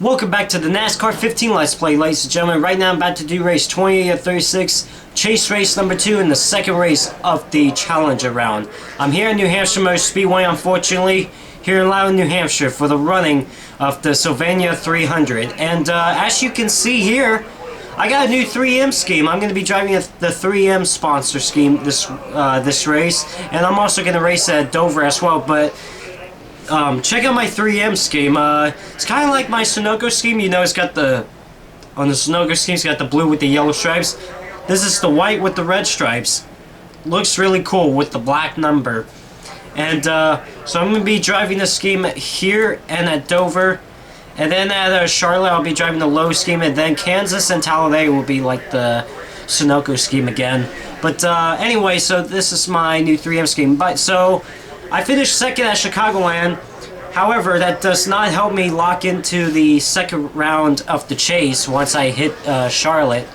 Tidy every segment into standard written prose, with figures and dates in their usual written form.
Welcome back to the NASCAR 15 Let's Play, ladies and gentlemen. Right now I'm about to do race 20 of 36, chase race number 2 in the second race of the Challenger round. I'm here in New Hampshire Motor Speedway, unfortunately, here in Loudon, New Hampshire, for the running of the Sylvania 300. And as you can see here, I got a new 3M scheme. I'm going to be driving the 3M sponsor scheme this race, and I'm also going to race at Dover as well, but check out my 3M scheme. It's kind of like my Sunoco scheme. You know, it's got on the Sunoco scheme, it's got the blue with the yellow stripes. This is the white with the red stripes. Looks really cool with the black number. And so I'm going to be driving the scheme here and at Dover. And then at Charlotte, I'll be driving the low scheme. And then Kansas and Talladega will be like the Sunoco scheme again. But anyway, so this is my new 3M scheme. So I finished second at Chicagoland. However, that does not help me lock into the second round of the chase once I hit Charlotte.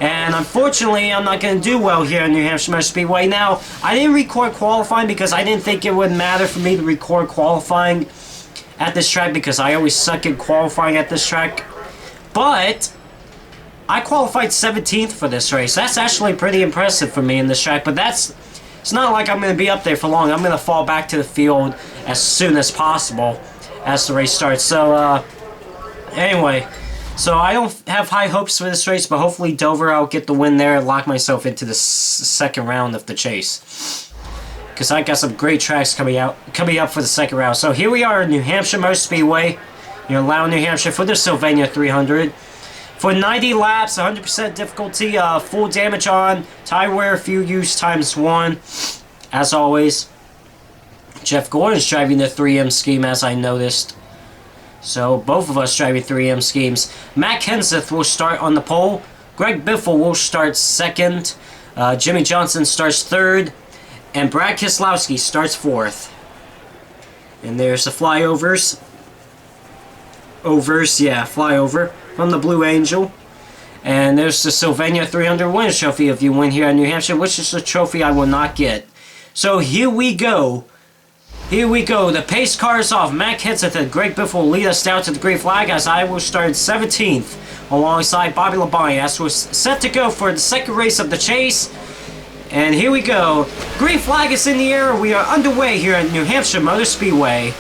And unfortunately, I'm not going to do well here in New Hampshire Motor Speedway. Now, I didn't record qualifying because I didn't think it would matter for me to record qualifying at this track because I always suck at qualifying at this track. But I qualified 17th for this race. That's actually pretty impressive for me in this track, but it's not like I'm going to be up there for long. I'm going to fall back to the field as soon as possible as the race starts. So, anyway, so I don't have high hopes for this race, but hopefully Dover, I'll get the win there and lock myself into the second round of the chase. Because I got some great tracks coming up for the second round. So here we are in New Hampshire Motor Speedway, in Loudon, New Hampshire, for the Sylvania 300. For 90 laps, 100% difficulty, full damage on, tire wear, fuel use ×1. As always, Jeff Gordon's driving the 3M scheme, as I noticed. So both of us driving 3M schemes. Matt Kenseth will start on the pole. Greg Biffle will start second. Jimmy Johnson starts third. And Brad Keselowski starts fourth. And there's the flyovers. Flyover from the Blue Angel. And there's the Sylvania 300 Winners Trophy if you win here in New Hampshire, which is a trophy I will not get. So here we go. The pace car is off. Matt Kenseth and Greg Biffle will lead us down to the green flag as I will start 17th alongside Bobby Labonte as we're set to go for the second race of the chase. And here we go. Green flag is in the air. We are underway here at New Hampshire Motor Speedway.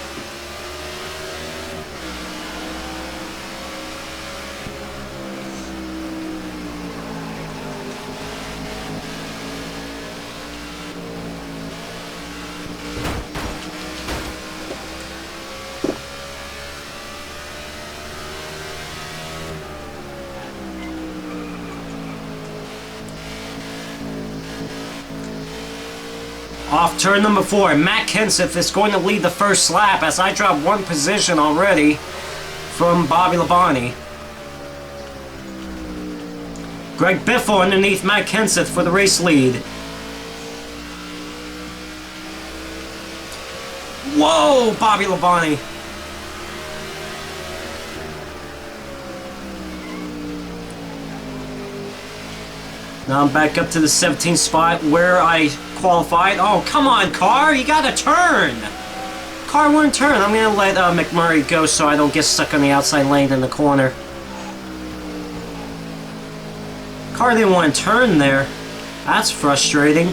Off turn number 4, Matt Kenseth is going to lead the first lap as I drop one position already from Bobby Labonte. Greg Biffle underneath Matt Kenseth for the race lead. Whoa, Bobby Labonte. Now I'm back up to the 17th spot where I qualified. Oh, come on, car. You gotta turn. Car won't turn. I'm gonna let McMurray go so I don't get stuck on the outside lane in the corner. Car didn't want to turn there. That's frustrating.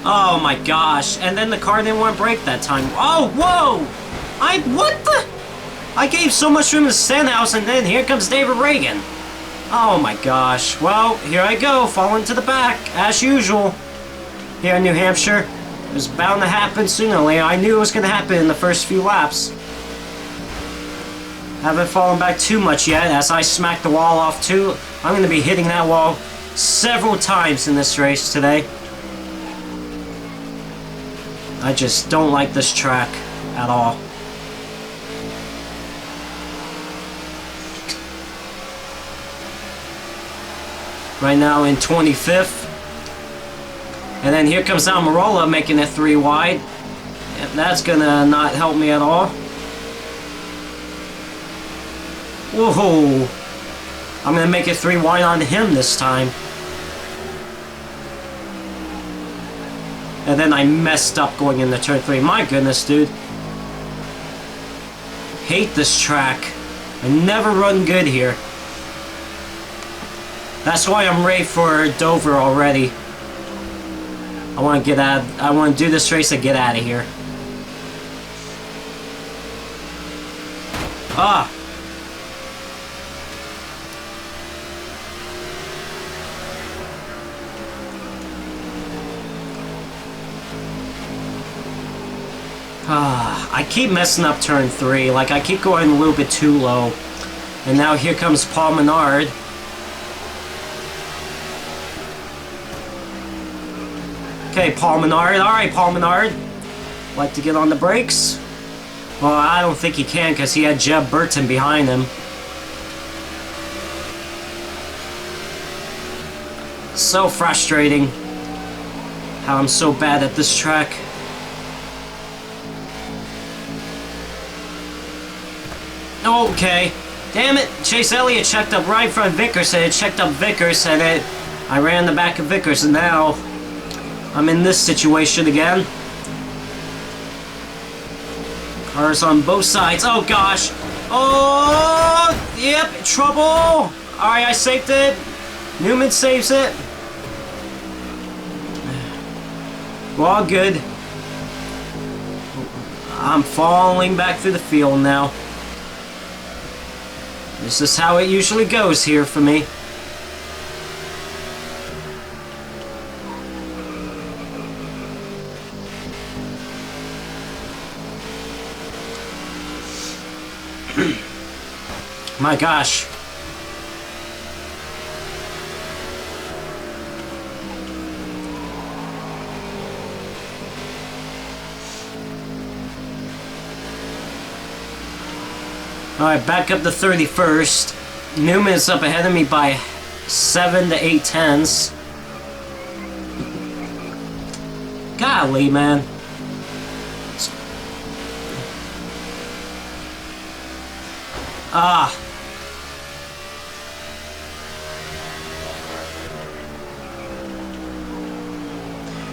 Oh my gosh, and then the car didn't want to brake that time. Oh, whoa! What the? I gave so much room to Stenhouse, and then here comes David Reagan. Oh my gosh. Well, here I go, falling to the back, as usual. Here in New Hampshire. It was bound to happen sooner or later. I knew it was going to happen in the first few laps. Haven't fallen back too much yet, as I smacked the wall off too. I'm going to be hitting that wall several times in this race today. I just don't like this track at all. Right now in 25th. And then here comes Almirola making it 3 wide. That's gonna not help me at all. Whoa! I'm gonna make it 3 wide on him this time. And then I messed up going into turn 3. My goodness, dude. Hate this track. I never run good here. That's why I'm ready for Dover already. I want to get out. I want to do this race and get out of here. Ah. I keep messing up turn 3. Like, I keep going a little bit too low. And now here comes Paul Menard. Okay, Paul Menard. Alright, Paul Menard. Like to get on the brakes? Well, I don't think he can because he had Jeb Burton behind him. So frustrating how I'm so bad at this track. Okay. Damn it. Chase Elliott checked up right in front of Vickers, and it checked up Vickers, and I ran the back of Vickers, and now I'm in this situation again. Cars on both sides. Oh, gosh. Oh, yep. Trouble. All right, I saved it. Newman saves it. We're all good. I'm falling back through the field now. This is how it usually goes here for me. My gosh. Alright, back up to 31st. Newman is up ahead of me by 7 to 8 tenths. Golly, man. Ah.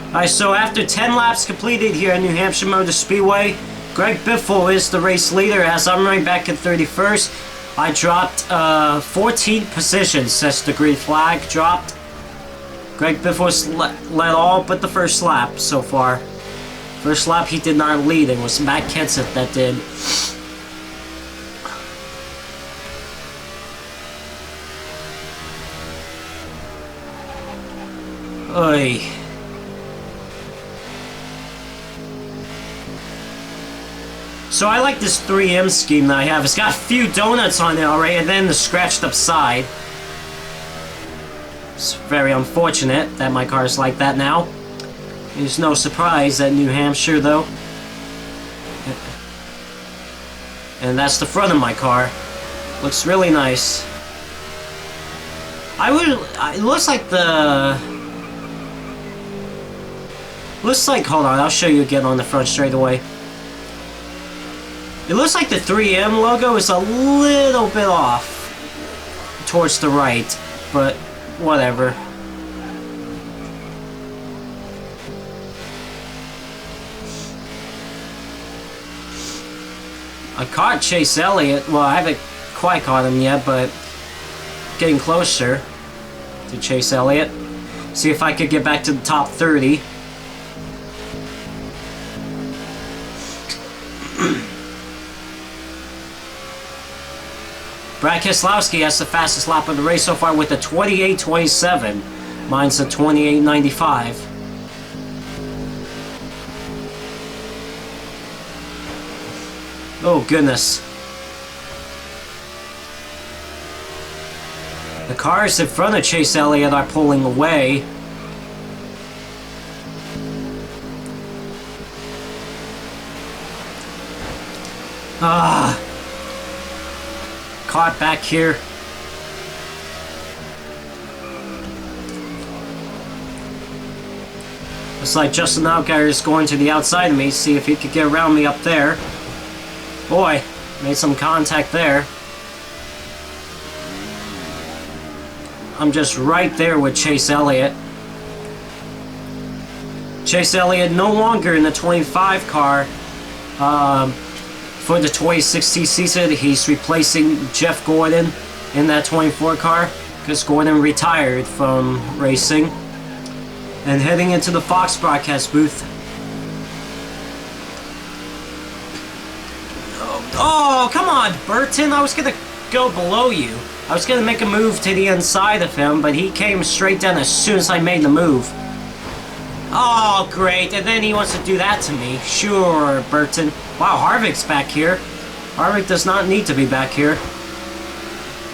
Alright, so after 10 laps completed here at New Hampshire Motor Speedway, Greg Biffle is the race leader as I'm right back at 31st. I dropped 14 positions since the green flag dropped. Greg Biffle's led all but the first lap so far. First lap he did not lead, it was Matt Kenseth that did. Oy. So I like this 3M scheme that I have. It's got a few donuts on it already, and then the scratched up side. It's very unfortunate that my car is like that now. It's no surprise at New Hampshire, though. And that's the front of my car. Looks really nice. It looks like the... Looks like, hold on, I'll show you again on the front straight away. It looks like the 3M logo is a little bit off towards the right, but whatever. I caught Chase Elliott. Well, I haven't quite caught him yet, but getting closer to Chase Elliott. See if I could get back to the top 30. Brad Keselowski has the fastest lap of the race so far with a 28.27. Mine's a 28.95. Oh, goodness. The cars in front of Chase Elliott are pulling away. Caught back here. Looks like Justin Allgaier is going to the outside of me, see if he could get around me up there. Boy, made some contact there. I'm just right there with Chase Elliott. Chase Elliott no longer in the 25 car for the 2016 season. He's replacing Jeff Gordon in that 24 car because Gordon retired from racing. And heading into the Fox broadcast booth. Oh, come on, Burton. I was going to go below you. I was going to make a move to the inside of him, but he came straight down as soon as I made the move. Oh, great. And then he wants to do that to me. Sure, Burton. Wow, Harvick's back here. Harvick does not need to be back here.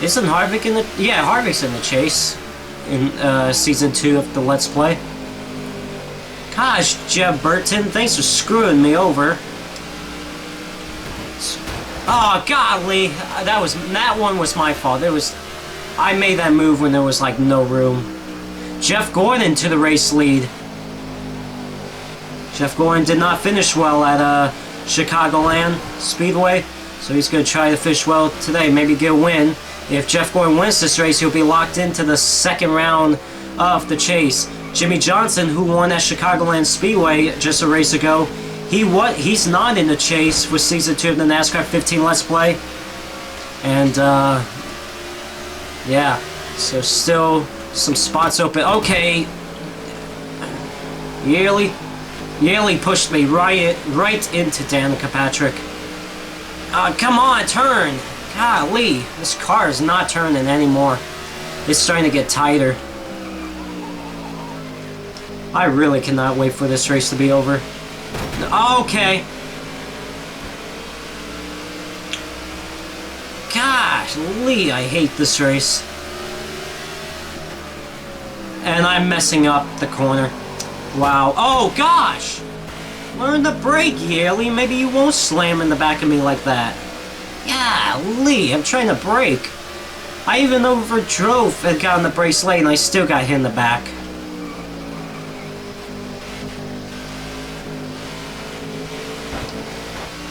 Isn't Harvick in the... Yeah, Harvick's in the chase in Season 2 of the Let's Play. Gosh, Jeb Burton, thanks for screwing me over. Oh, golly, that one was my fault. I made that move when there was like no room. Jeff Gordon to the race lead. Jeff Gordon did not finish well at Chicagoland Speedway, so he's going to try to finish well today, maybe get a win. If Jeff Gordon wins this race, he'll be locked into the second round of the chase. Jimmy Johnson, who won at Chicagoland Speedway just a race ago, he's not in the chase for Season 2 of the NASCAR 15 Let's Play. And, yeah, so still some spots open. Okay, Yaley pushed me right into Danica Patrick. Come on, turn. Golly, this car is not turning anymore. It's starting to get tighter. I really cannot wait for this race to be over. Okay. Gosh, Lee, I hate this race. And I'm messing up the corner. Wow. Oh, gosh! Learn to brake, Yaley. Maybe you won't slam in the back of me like that. Yeah, Lee, I'm trying to brake. I even overdrove and got on the brace lane and I still got hit in the back.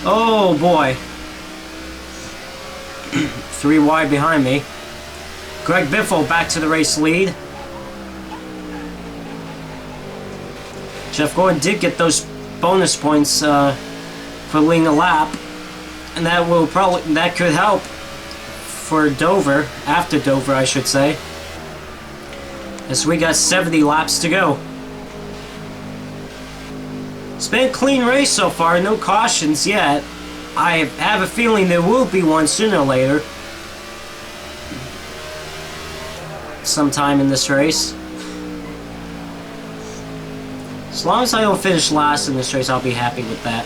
Oh boy. 3 wide behind me. Greg Biffle back to the race lead. Jeff Gordon did get those bonus points for leading a lap. And that could help for Dover, after Dover I should say. As we got 70 laps to go. It's been a clean race so far, no cautions yet. I have a feeling there will be one sooner or later. Sometime in this race. As long as I don't finish last in this race, I'll be happy with that.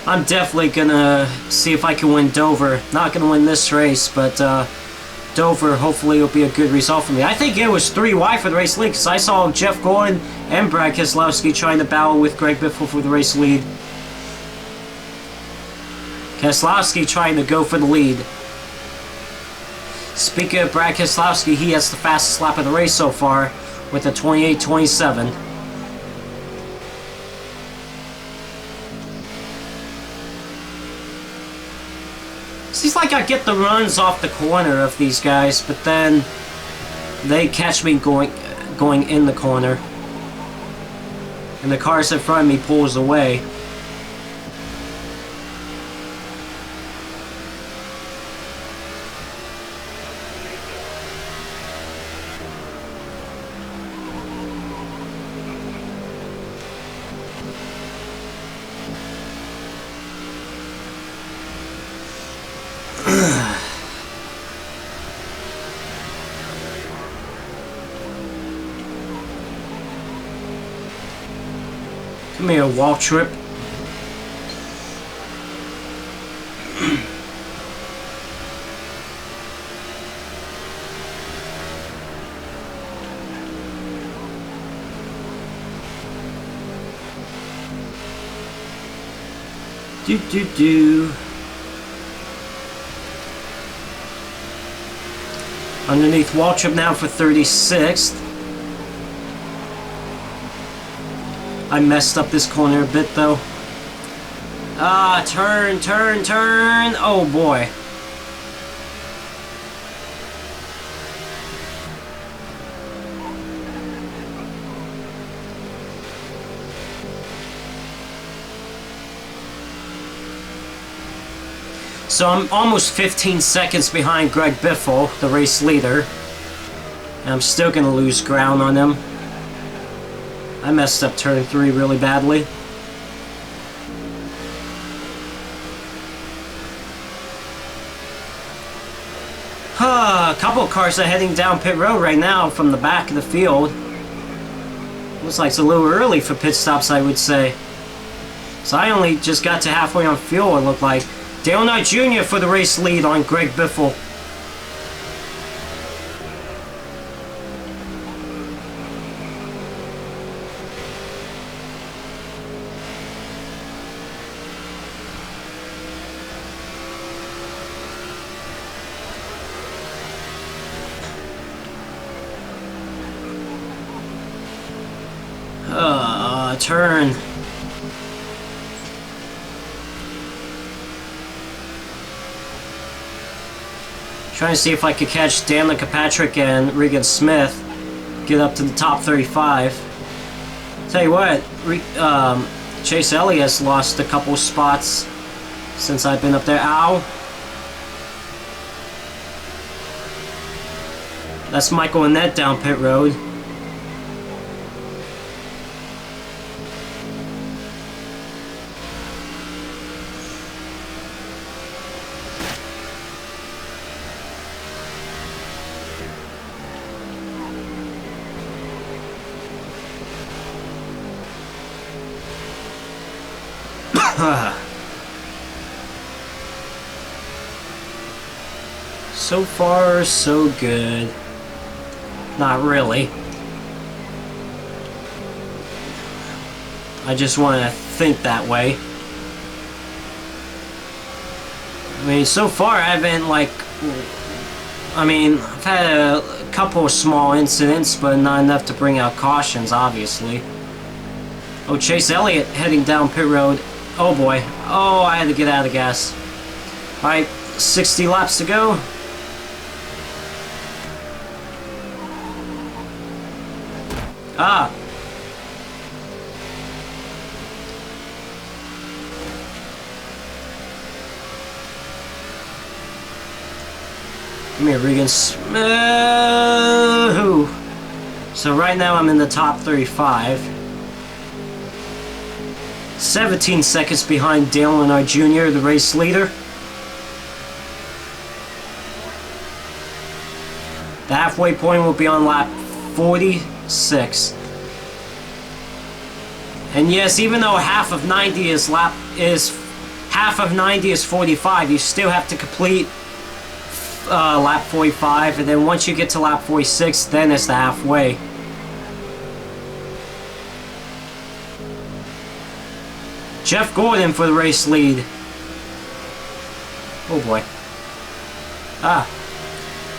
I'm definitely gonna see if I can win Dover. Not gonna win this race, but Dover hopefully will be a good result for me. I think it was 3 wide for the race lead because I saw Jeff Gordon and Brad Keselowski trying to battle with Greg Biffle for the race lead. Keselowski trying to go for the lead. Speaking of Brad Keselowski, he has the fastest lap of the race so far with a 28.27. Seems like I get the runs off the corner of these guys, but then they catch me going in the corner. And the cars in front of me pulls away. Come here, Waltrip. Do. Underneath Waltrip now for 36th. I messed up this corner a bit though. Ah, turn, turn, turn. Oh boy. So I'm almost 15 seconds behind Greg Biffle, the race leader. And I'm still going to lose ground on him. I messed up turn 3 really badly. A couple of cars are heading down pit road right now from the back of the field. Looks like it's a little early for pit stops, I would say. So I only just got to halfway on fuel, it looked like. Dale Knight Jr. for the race lead on Greg Biffle. Turn. Trying to see if I could catch Dan Kirkpatrick and Regan Smith, get up to the top 35. Tell you what, Chase Elliott's lost a couple spots since I've been up there. Ow! That's Michael Annette down pit road. So far, so good. Not really. I just want to think that way. I mean, so far I haven't I've had a couple of small incidents, but not enough to bring out cautions, obviously. Oh, Chase Elliott heading down pit road. Oh boy. Oh, I had to get out of gas. Alright, 60 laps to go. Ah. Come here, Regan. So right now I'm in the top 35. 17 seconds behind Dale Earnhardt Jr., the race leader. The halfway point will be on lap 46. And yes, even though half of 90 is 45, you still have to complete lap 45, and then once you get to lap 46, then it's the halfway. Jeff Gordon for the race lead. Oh boy. Ah.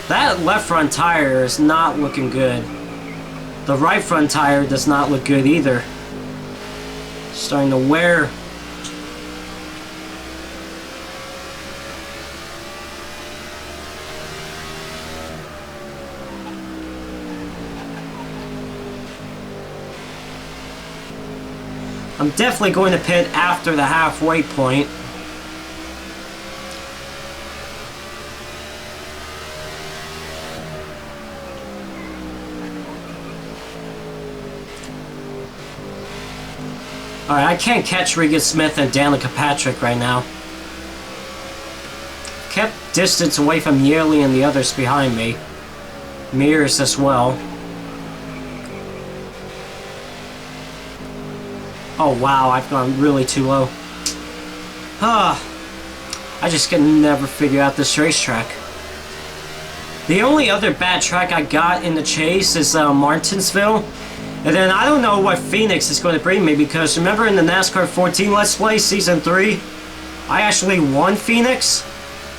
That left front tire is not looking good. The right front tire does not look good either. Starting to wear. I'm definitely going to pit after the halfway point. Alright, I can't catch Regan Smith and Dan Kirkpatrick right now. Kept distance away from Yearly and the others behind me. Mears as well. Oh wow, I've gone really too low. I just can never figure out this racetrack. The only other bad track I got in the chase is Martinsville. And then I don't know what Phoenix is going to bring me, because remember in the NASCAR 14 Let's Play Season 3, I actually won Phoenix?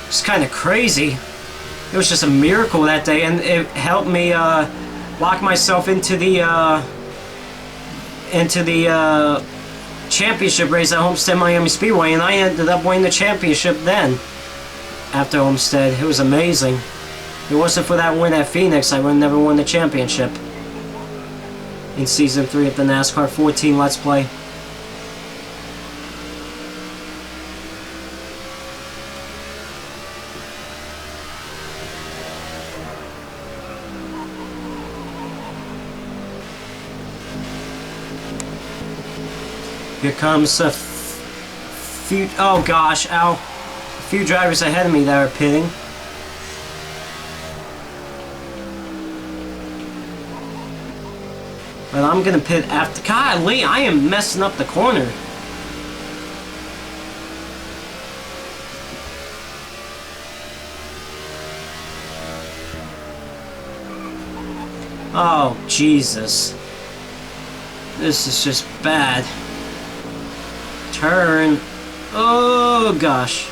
It's kind of crazy. It was just a miracle that day, and it helped me lock myself into the into the championship race at Homestead Miami Speedway, and I ended up winning the championship then. After Homestead, it was amazing. If it wasn't for that win at Phoenix, I would have never won the championship in Season 3 of the NASCAR 14 Let's Play. Here comes a few, oh gosh, ow. A few drivers ahead of me that are pitting. But I'm gonna pit after, golly, I am messing up the corner. Oh, Jesus. This is just bad. Turn. Oh gosh.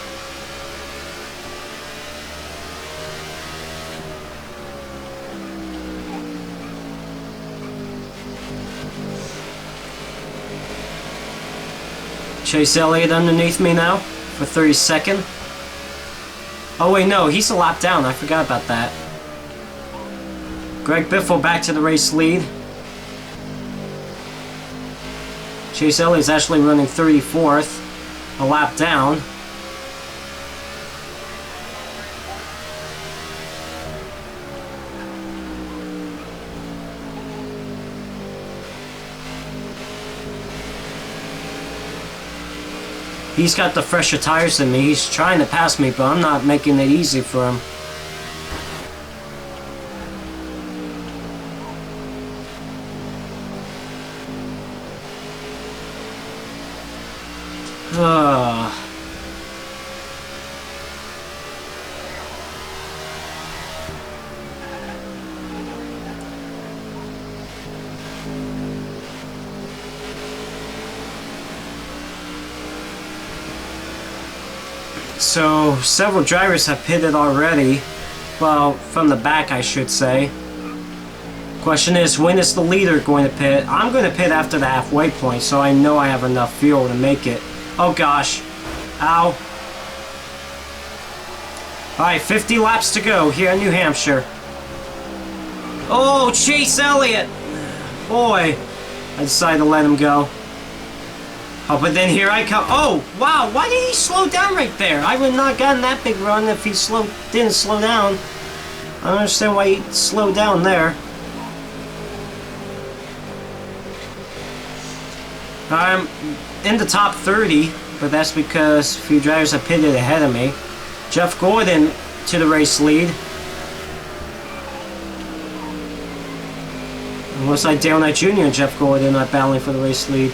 Chase Elliott underneath me now for 32nd. Oh wait, no, he's a lap down. I forgot about that. Greg Biffle back to the race lead. Chase Elliott's actually running 34th, a lap down. He's got the fresher tires than me. He's trying to pass me, but I'm not making it easy for him. So, several drivers have pitted already. Well, from the back, I should say. Question is, when is the leader going to pit? I'm going to pit after the halfway point, so I know I have enough fuel to make it. Oh gosh. Ow. Alright, 50 laps to go here in New Hampshire. Oh, Chase Elliott! Boy, I decided to let him go. Oh, but then here I come. Oh, wow, why did he slow down right there? I would not gotten that big run if he didn't slow down. I don't understand why he slowed down there. I'm in the top 30, but that's because a few drivers have pitted ahead of me. Jeff Gordon to the race lead. And looks like Dale Knight Jr. and Jeff Gordon are battling for the race lead.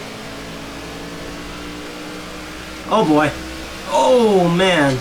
Oh boy. Oh man.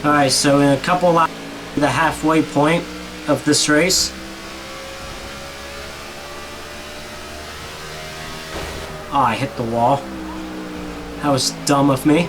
Alright, so in a couple laps, the halfway point of this race. Oh, I hit the wall. That was dumb of me.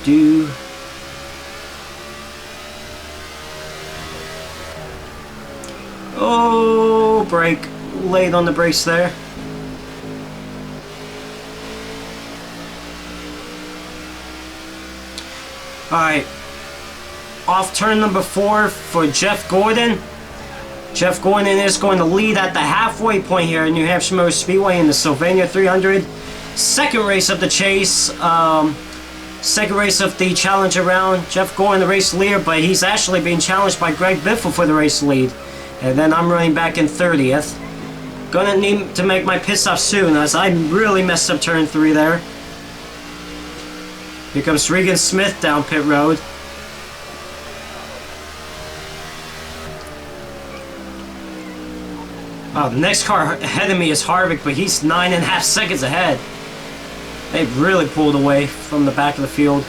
Do. Oh, brake. Late on the brakes there. Alright. Off turn number 4 for Jeff Gordon. Jeff Gordon is going to lead at the halfway point here at New Hampshire Motor Speedway in the Sylvania 300. Second race of the chase. Second race of the challenge round. Jeff Gordon the race leader, but he's actually being challenged by Greg Biffle for the race lead. And then I'm running back in 30th. Gonna need to make my pit stop soon, as I really messed up turn 3 there. Here comes Regan Smith down pit road. Wow, the next car ahead of me is Harvick, but he's 9.5 seconds ahead. They really pulled away from the back of the field.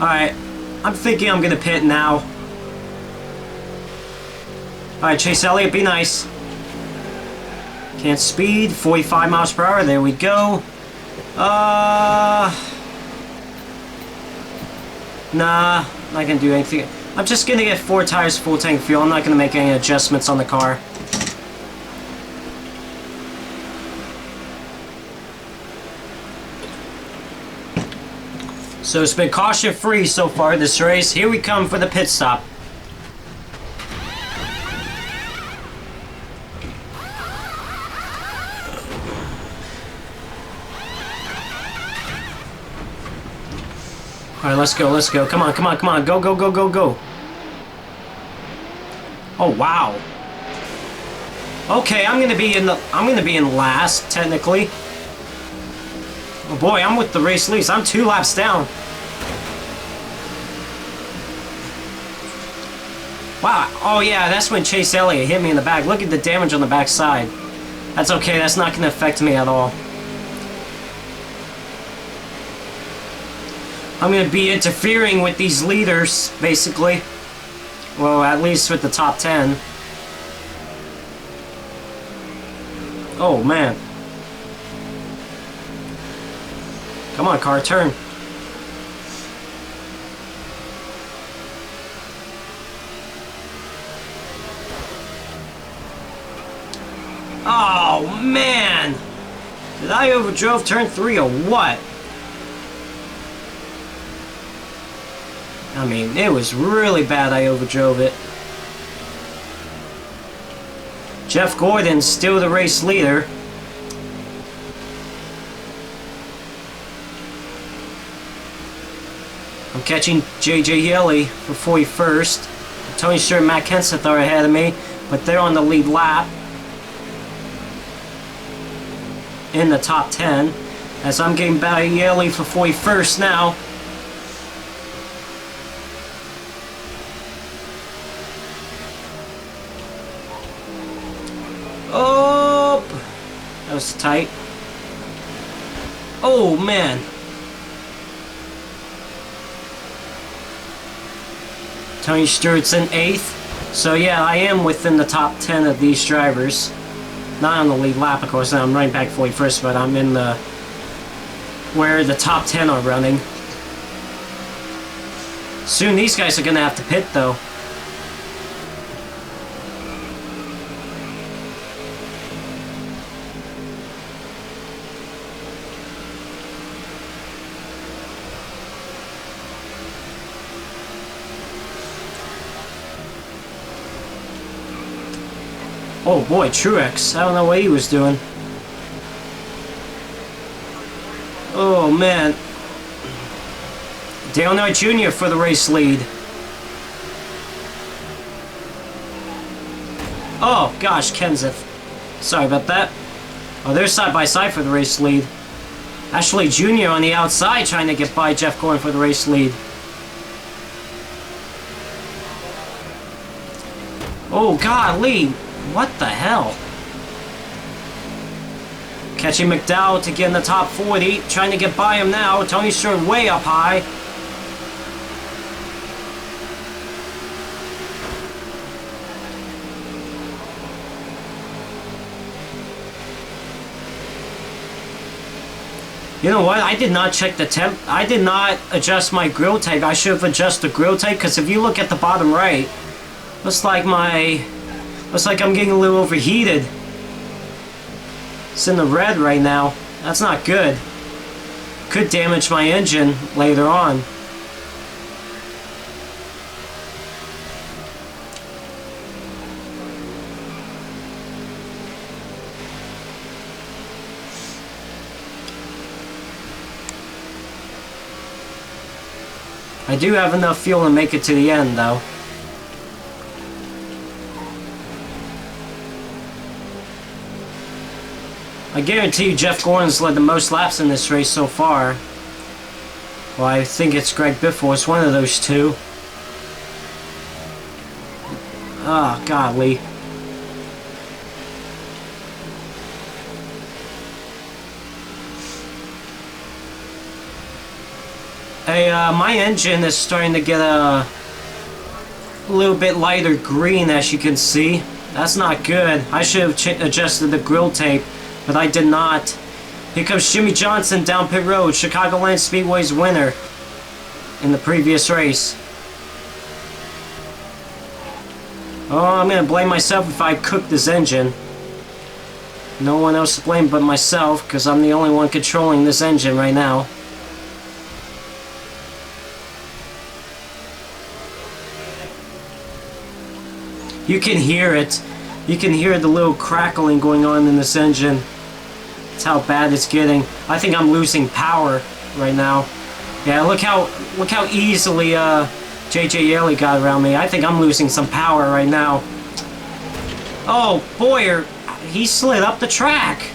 Alright, I'm thinking I'm gonna pit now. Alright, Chase Elliott, be nice. Can't speed, 45 miles per hour, there we go. Nah, not gonna do anything. I'm just gonna get 4 tires, full tank fuel. I'm not gonna make any adjustments on the car. So it's been caution free so far this race. Here we come for the pit stop. Alright, let's go, let's go. Come on, come on, come on. Go, go, go, go, go. Oh, wow. Okay, I'm gonna be in last, technically. Oh boy, I'm with the race leads. I'm 2 laps down. Wow. Oh yeah, that's when Chase Elliott hit me in the back. Look at the damage on the back side. That's okay, that's not gonna affect me at all. I'm going to be interfering with these leaders, basically. Well, at least with the top 10. Oh, man. Come on, car, turn. Oh, man. Did I overdrove turn 3 or what? I mean, it was really bad I overdrove it. Jeff Gordon's still the race leader. I'm catching JJ Yeley for 41st. Tony Stewart and Matt Kenseth are ahead of me, but they're on the lead lap. In the top 10. As I'm getting by Yeley for 41st now. Oh, that was tight. Oh man. Tony Stewart's in 8th. So yeah, I am within the top 10 of these drivers. Not on the lead lap, of course. I'm running back 41st, but I'm in the where the top 10 are running. Soon these guys are gonna have to pit though. Oh boy, Truex. I don't know what he was doing. Oh man. Dale Earnhardt Jr. for the race lead. Oh gosh, Kenseth. Sorry about that. Oh, they're side by side for the race lead. Ashley Jr. on the outside trying to get by Jeff Gordon for the race lead. Oh golly. What the hell? Catching McDowell to get in the top 40. Trying to get by him now. Tony Stewart way up high. You know what? I did not check the temp. I did not adjust my grill tape. I should have adjusted the grill tape because if you look at the bottom right, looks like I'm getting a little overheated. It's in the red right now. That's not good. Could damage my engine later on. I do have enough fuel to make it to the end though. I guarantee you Jeff Gordon's led the most laps in this race so far. Well, I think it's Greg Biffle. It's one of those two. Ah, golly. Hey, my engine is starting to get a little bit lighter green, as you can see. That's not good. I should have adjusted the grill tape, but I did not. Here comes Jimmy Johnson down pit road, Chicagoland Speedway's winner in the previous race. Oh, I'm going to blame myself if I cook this engine. No one else to blame but myself, because I'm the only one controlling this engine right now. You can hear it. You can hear the little crackling going on in this engine. That's how bad it's getting. I think I'm losing power right now. Yeah, look how easily JJ Yeley got around me. I think I'm losing some power right now. Oh, Boyer, he slid up the track.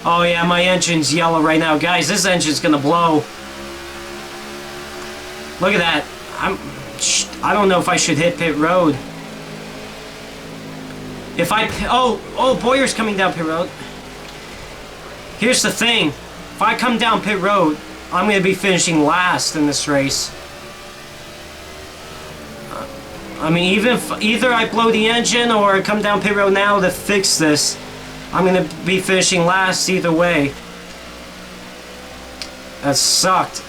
Oh yeah, my engine's yellow right now. Guys, this engine's gonna blow. Look at that. I don't know if I should hit pit road. If I... Oh, Boyer's coming down pit road. Here's the thing. If I come down pit road, I'm going to be finishing last in this race. I mean, either I blow the engine or I come down pit road now to fix this, I'm going to be finishing last either way. That sucked.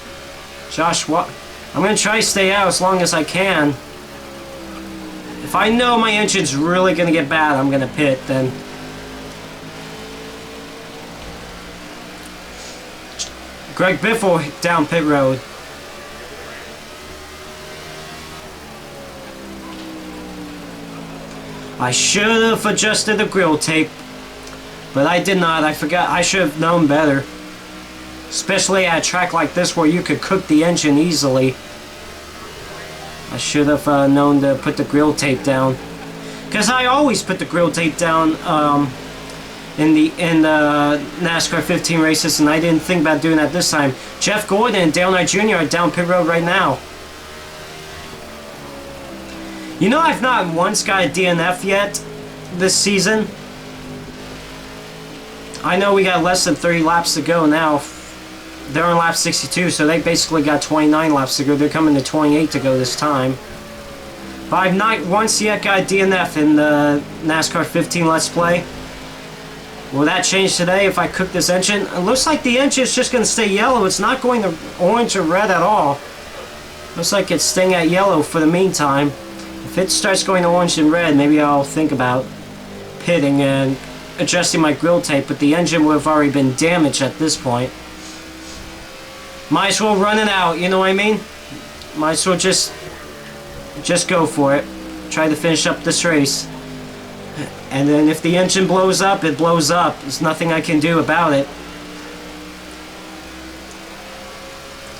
Josh, what? I'm going to try to stay out as long as I can. If I know my engine's really going to get bad, I'm going to pit then. Greg Biffle down pit road. I should have adjusted the grill tape, but I did not. I forgot. I should have known better. Especially at a track like this where you could cook the engine easily. I should have known to put the grill tape down. Because I always put the grill tape down in the NASCAR 15 races, and I didn't think about doing that this time. Jeff Gordon and Dale Knight Jr. are down pit road right now. You know, I've not once got a DNF yet this season. I know we got less than 30 laps to go now. They're on lap 62, so they basically got 29 laps to go. They're coming to 28 to go this time. But I've not once yet got a DNF in the NASCAR 15 Let's Play. Will that change today if I cook this engine? It looks like the engine is just going to stay yellow. It's not going to orange or red at all. Looks like it's staying at yellow for the meantime. If it starts going to orange and red, maybe I'll think about pitting and adjusting my grill tape, but the engine would have already been damaged at this point. Might as well run it out, you know what I mean? Might as well just go for it. Try to finish up this race. And then if the engine blows up, it blows up. There's nothing I can do about it.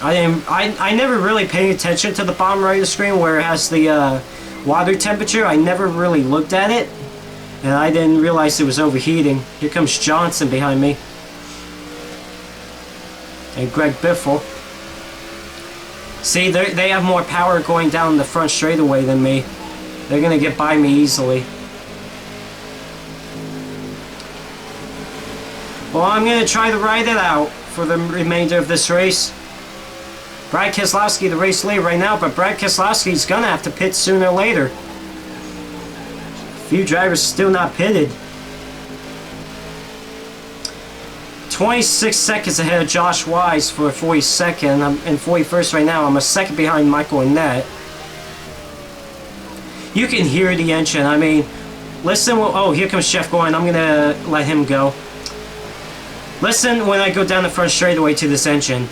I never really paid attention to the bottom right of the screen where it has the water temperature. I never really looked at it. And I didn't realize it was overheating. Here comes Johnson behind me. And Greg Biffle. See, they have more power going down the front straightaway than me. They're going to get by me easily. Well, I'm going to try to ride it out for the remainder of this race. Brad Keselowski, the race leader right now, but Brad Keselowski's going to have to pit sooner or later. A few drivers still not pitted. 26 seconds ahead of Josh Wise for 42nd. I'm in 41st right now. I'm a second behind Michael Annette. You can hear the engine. I mean, listen. Oh, here comes Jeff Gordon. I'm going to let him go. Listen when I go down the front straightaway to this engine.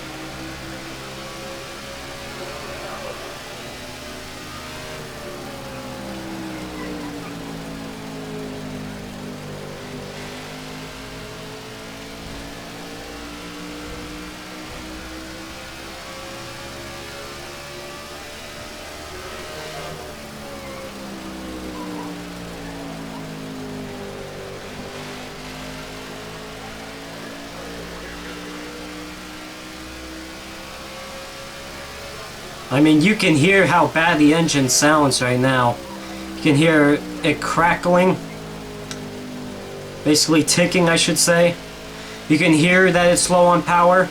I mean, you can hear how bad the engine sounds right now. You can hear it crackling. Basically ticking, I should say. You can hear that it's low on power.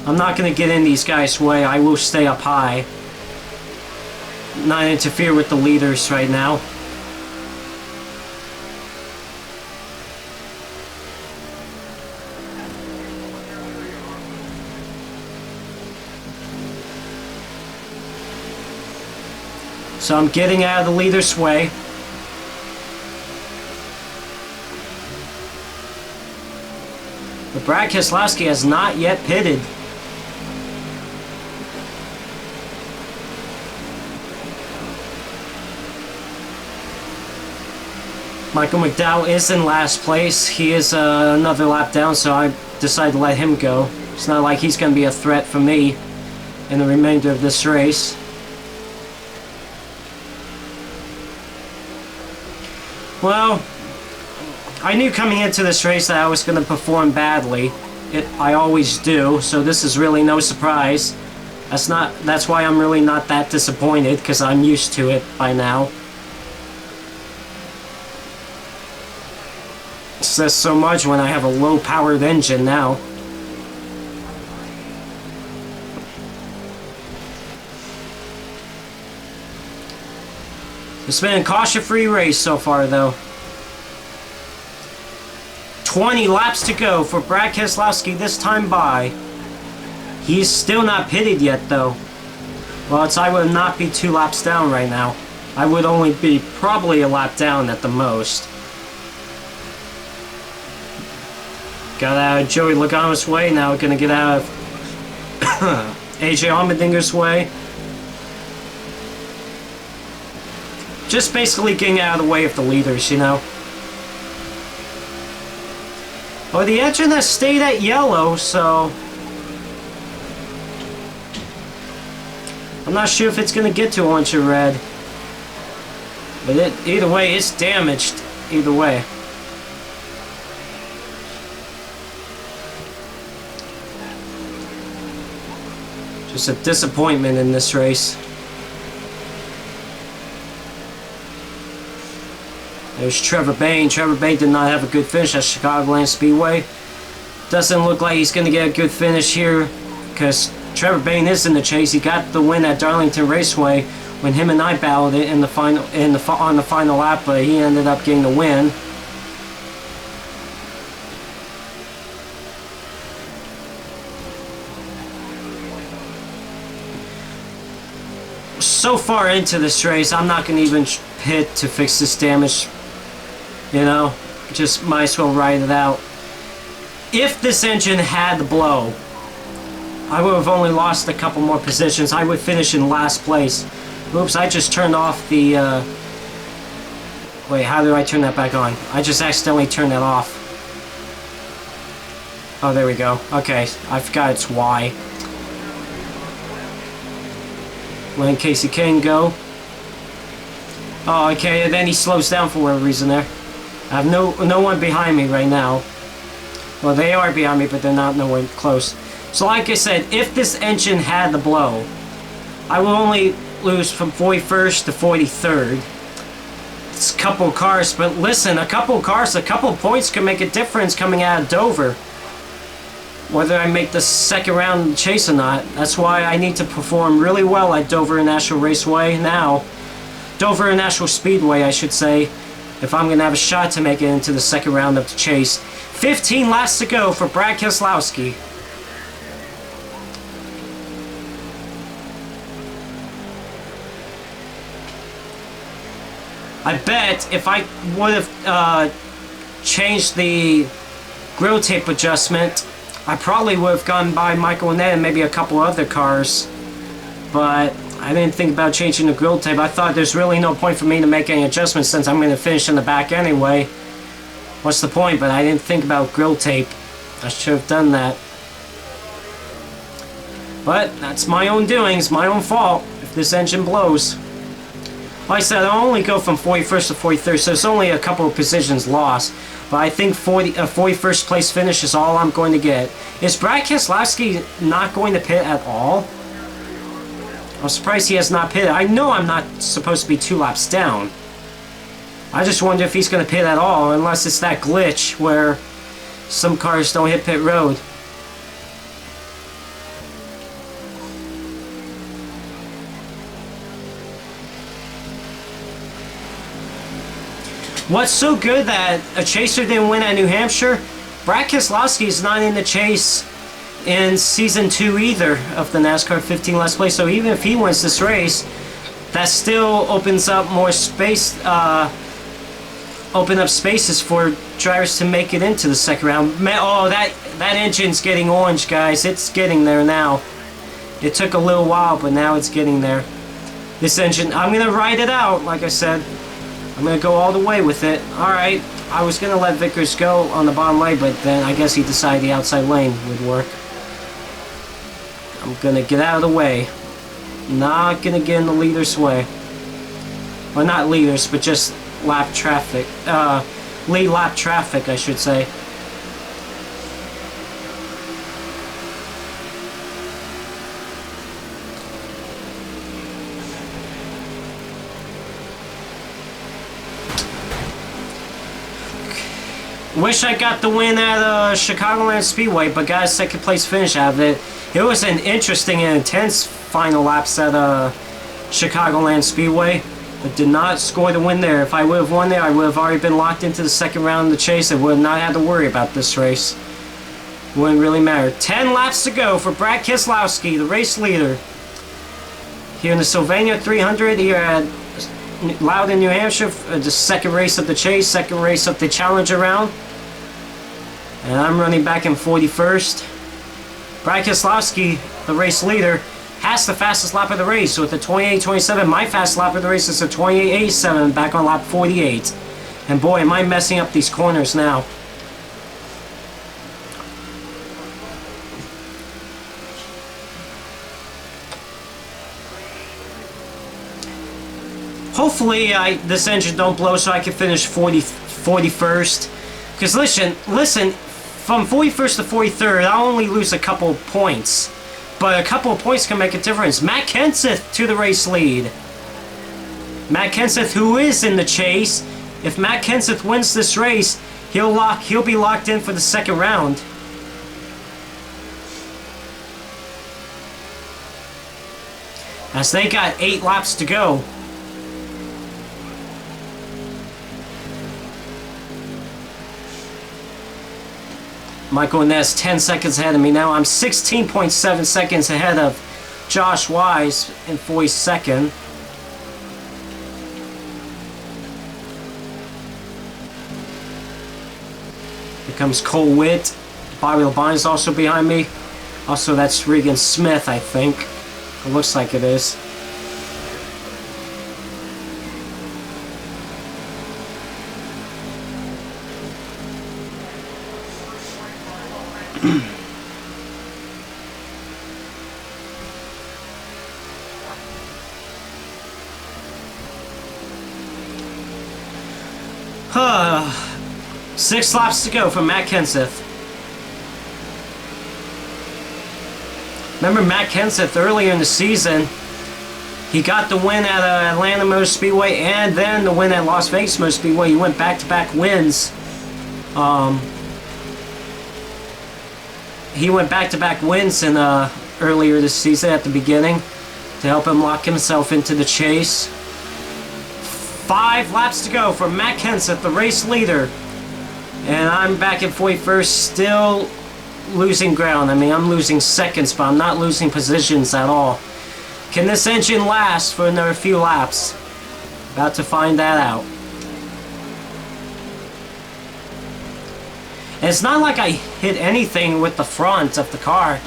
I'm not going to get in these guys' way. I will stay up high. Not interfere with the leaders right now. So I'm getting out of the leader's way. But Brad Keselowski has not yet pitted. Michael McDowell is in last place. He is another lap down, so I decided to let him go. It's not like he's going to be a threat for me in the remainder of this race. Well, I knew coming into this race that I was going to perform badly. I always do, so this is really no surprise. That's why I'm really not that disappointed, because I'm used to it by now. It says so much when I have a low-powered engine now. It's been a caution-free race so far, though. 20 laps to go for Brad Keselowski this time by. He's still not pitted yet, though. Well, I would not be 2 laps down right now. I would only be probably a lap down at the most. Got out of Joey Logano's way, now gonna get out of AJ Allmendinger's way. Just basically getting out of the way of the leaders, you know. Well, the engine has stayed at yellow, so I'm not sure if it's gonna get to orange or red. But either way, it's damaged. Either way. Just a disappointment in this race. There's Trevor Bayne. Trevor Bayne did not have a good finish at Chicagoland Speedway. Doesn't look like he's going to get a good finish here, because Trevor Bayne is in the chase. He got the win at Darlington Raceway when him and I battled it in the final, on the final lap, but he ended up getting the win. So far into this race, I'm not going to even pit to fix this damage. You know, just might as well ride it out. If this engine had the blow, I would have only lost a couple more positions. I would finish in last place. Oops, I just turned off the... Wait, how do I turn that back on? I just accidentally turned that off. Oh, there we go. Okay, I forgot it's Y. Letting Casey Kane go. Oh, okay, and then he slows down for whatever reason there. I have no one behind me right now. Well, they are behind me, but they're not nowhere close. So like I said, if this engine had the blow, I will only lose from 41st to 43rd. It's a couple cars, but listen, a couple cars, a couple points can make a difference coming out of Dover. Whether I make the second round chase or not. That's why I need to perform really well at Dover International Raceway now. Dover International Speedway, I should say, if I'm going to have a shot to make it into the second round of the chase. 15 laps to go for Brad Keselowski. I bet if I would have changed the grill tape adjustment, I probably would have gone by Michael Annett and maybe a couple other cars. But I didn't think about changing the grill tape. I thought there's really no point for me to make any adjustments since I'm going to finish in the back anyway. What's the point? But I didn't think about grill tape. I should have done that. But that's my own doings, my own fault if this engine blows. Like I said, I'll only go from 41st to 43rd, so it's only a couple of positions lost. But I think 41st place finish is all I'm going to get. Is Brad Keselowski not going to pit at all? I'm surprised he has not pitted. I know I'm not supposed to be 2 laps down. I just wonder if he's going to pit at all, unless it's that glitch where some cars don't hit pit road. What's so good that a chaser didn't win at New Hampshire? Brad Keselowski is not in the chase in Season 2 either of the NASCAR 15 Let's Play, so even if he wins this race, that still opens up more space, open up spaces for drivers to make it into the second round. Oh, that engine's getting orange, guys. It's getting there now. It took a little while, but now it's getting there. This engine, I'm going to ride it out, like I said. I'm going to go all the way with it. Alright, I was going to let Vickers go on the bottom lane, but then I guess he decided the outside lane would work. I'm going to get out of the way. Not going to get in the leader's way. Well, not leaders, but just lap traffic. Lead lap traffic, I should say. Wish I got the win at Chicagoland Speedway, but got a second place finish out of it. It was an interesting and intense final laps at Chicagoland Speedway, but did not score the win there. If I would have won there, I would have already been locked into the second round of the chase. I would have not had to worry about this race. Wouldn't really matter. 10 laps to go for Brad Keselowski, the race leader. Here in the Sylvania 300, here at Loudon, New Hampshire, the second race of the chase, second race of the Challenger round. And I'm running back in 41st. Brad Keselowski, the race leader, has the fastest lap of the race with a 28.27. My fast lap of the race is a 28.87 back on lap 48. And boy, am I messing up these corners now. Hopefully this engine don't blow so I can finish 41st. Because listen, from 41st to 43rd, I'll only lose a couple points. But a couple of points can make a difference. Matt Kenseth to the race lead. Matt Kenseth, who is in the chase. If Matt Kenseth wins this race, he'll be locked in for the second round. As they got 8 laps to go. Michael Ness 10 seconds ahead of me now. I'm 16.7 seconds ahead of Josh Wise in 42nd. Here comes Cole Witt. Bobby Labonte is also behind me. Also, that's Regan Smith, I think. It looks like it is. Six laps to go for Matt Kenseth. Remember Matt Kenseth earlier in the season, he got the win at Atlanta Motor Speedway and then the win at Las Vegas Motor Speedway. He went back-to-back wins. He went back-to-back wins in earlier this season at the beginning to help him lock himself into the chase. 5 laps to go for Matt Kenseth, the race leader. And I'm back at 41st, still losing ground. I mean, I'm losing seconds, but I'm not losing positions at all. Can this engine last for another few laps? About to find that out. And it's not like I hit anything with the front of the car.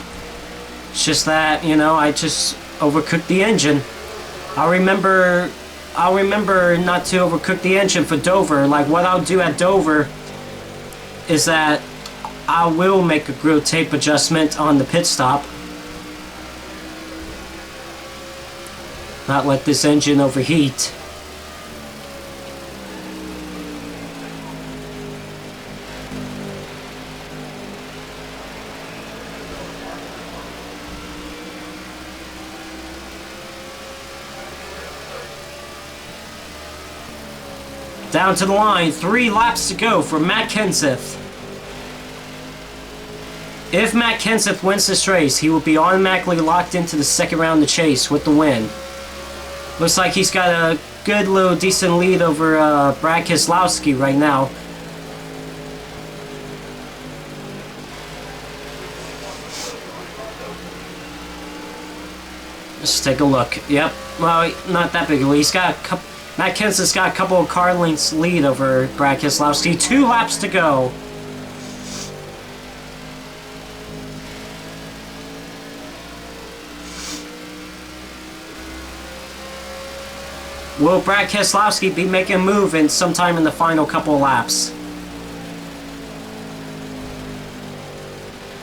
It's just that, you know, I just overcooked the engine. I'll remember not to overcook the engine for Dover. Like, what I'll do at Dover is that I will make a grill tape adjustment on the pit stop. Not let this engine overheat. Down to the line, 3 laps to go for Matt Kenseth. If Matt Kenseth wins this race, he will be automatically locked into the second round of the chase with the win. Looks like he's got a good little decent lead over Brad Keselowski right now. Let's take a look. Yep, well, not that big a lead. Matt Kenseth's got a couple of car lengths lead over Brad Keselowski. 2 laps to go. Will Brad Keselowski be making a move in sometime in the final couple of laps?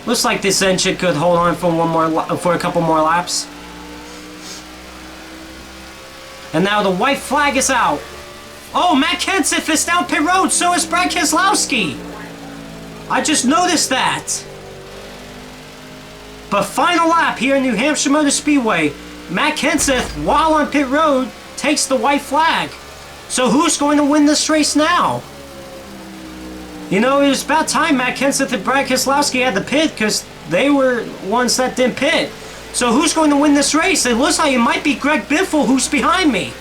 Looks like this engine could hold on for a couple more laps. And now the white flag is out. Oh, Matt Kenseth is down pit road, so is Brad Keselowski. I just noticed that. But final lap here in New Hampshire Motor Speedway. Matt Kenseth, while on pit road, takes the white flag. So who's going to win this race now? You know, it was about time Matt Kenseth and Brad Keselowski had the pit because they were ones that didn't pit. So who's going to win this race? It looks like it might be Greg Biffle who's behind me.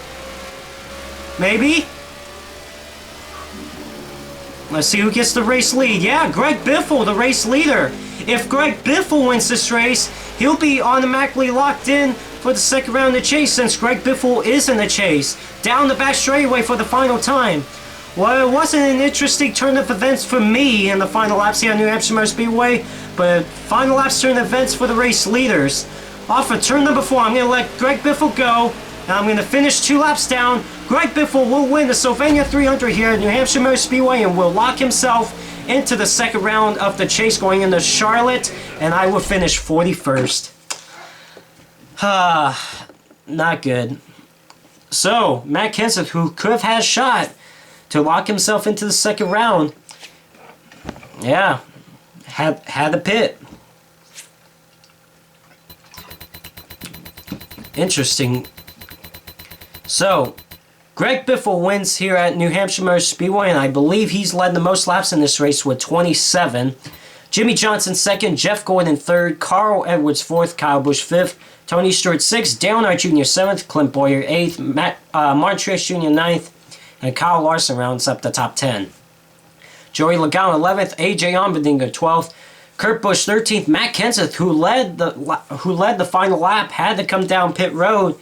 Maybe? Let's see who gets the race lead. Yeah, Greg Biffle, the race leader. If Greg Biffle wins this race, he'll be automatically locked in for the second round of the chase since Greg Biffle is in the chase. Down the back straightaway for the final time. Well, it wasn't an interesting turn of events for me in the final laps here at New Hampshire Motor Speedway, but final laps turn of events for the race leaders. Off of turn number 4, I'm going to let Greg Biffle go, and I'm going to finish 2 laps down. Greg Biffle will win the Sylvania 300 here at New Hampshire Motor Speedway and will lock himself into the second round of the chase going into Charlotte, and I will finish 41st. Not good. So, Matt Kenseth, who could have had a shot to lock himself into the second round, yeah, had the pit. Interesting. So, Greg Biffle wins here at New Hampshire Motor Speedway, and I believe he's led the most laps in this race with 27. Jimmy Johnson 2nd, Jeff Gordon 3rd, Carl Edwards 4th, Kyle Busch 5th, Tony Stewart 6th, Dale Earnhardt Jr. 7th, Clint Bowyer 8th, Martin Truex Jr. 9th, and Kyle Larson rounds up the top 10. Joey Logano 11th, AJ Allmendinger 12th, Kurt Busch 13th, Matt Kenseth, who led the final lap, had to come down pit road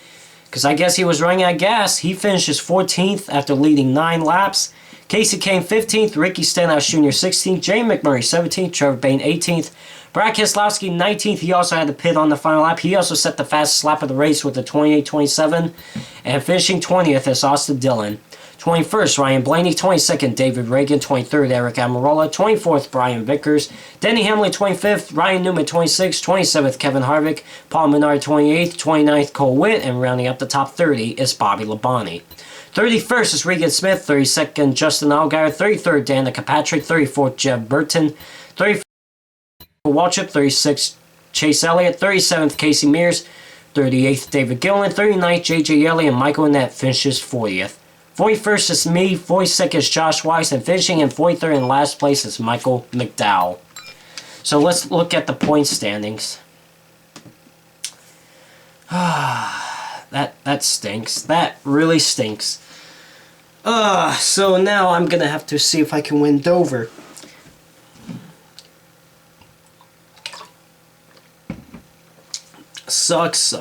because I guess he was running out of gas. He finishes 14th after leading 9 laps. Casey Kane 15th, Ricky Stenhouse Jr. 16th, Jamie McMurray 17th, Trevor Bayne 18th, Brad Keselowski 19th. He also had to pit on the final lap. He also set the fastest lap of the race with a 28.27, and finishing 20th is Austin Dillon. 21st, Ryan Blaney. 22nd, David Reagan. 23rd, Eric Almirola. 24th, Brian Vickers. Denny Hamlin, 25th. Ryan Newman, 26th. 27th, Kevin Harvick. Paul Menard, 28th. 29th, Cole Witt. And rounding up the top 30 is Bobby Labonte. 31st is Regan Smith. 32nd, Justin Allgaier. 33rd, Danica Patrick. 34th, Jeb Burton. 34th, Waltrip. 36th, Chase Elliott. 37th, Casey Mears. 38th, David Gillen. 39th, J.J. Yeley. And Michael Annett finishes 40th. 41st is me, 42nd is Josh Weiss, and finishing in 43rd in last place is Michael McDowell. So let's look at the point standings. That stinks. That really stinks. So now I'm going to have to see if I can win Dover. Sucks.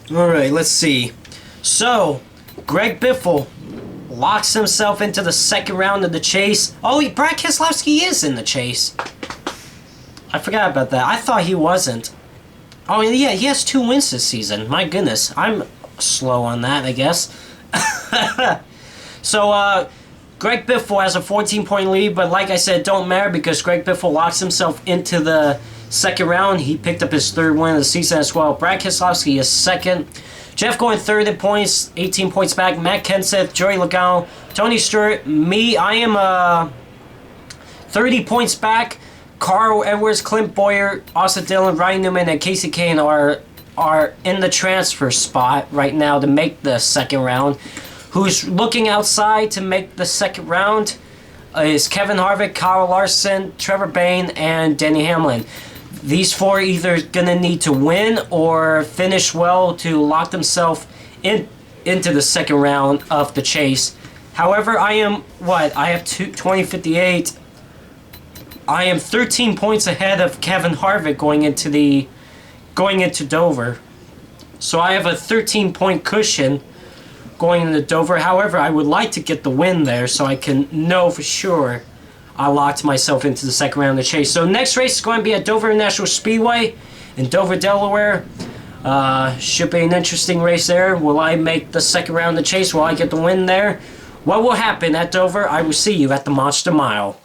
Alright, let's see. So, Greg Biffle locks himself into the second round of the chase. Oh, Brad Keselowski is in the chase. I forgot about that. I thought he wasn't. Oh, yeah, he has 2 wins this season. My goodness. I'm slow on that, I guess. So, Greg Biffle has a 14-point lead, but like I said, it don't matter because Greg Biffle locks himself into the second round. He picked up his 3rd win of the season as well. Brad Keselowski is 2nd. Jeff going 3rd in points, 18 points back. Matt Kenseth, Joey Logano, Tony Stewart, me. I am 30 points back. Carl Edwards, Clint Bowyer, Austin Dillon, Ryan Newman, and Casey Kane are are in the transfer spot right now to make the second round. Who's looking outside to make the second round is Kevin Harvick, Kyle Larson, Trevor Bayne, and Denny Hamlin. These four are either going to need to win or finish well to lock themselves into the second round of the chase. However, I am, I have 2058. I am 13 points ahead of Kevin Harvick going into Dover. So I have a 13-point cushion going into Dover. However, I would like to get the win there so I can know for sure I locked myself into the second round of the chase. So next race is going to be at Dover National Speedway in Dover, Delaware. Should be an interesting race there. Will I make the second round of the chase? Will I get the win there? What will happen at Dover? I will see you at the Monster Mile.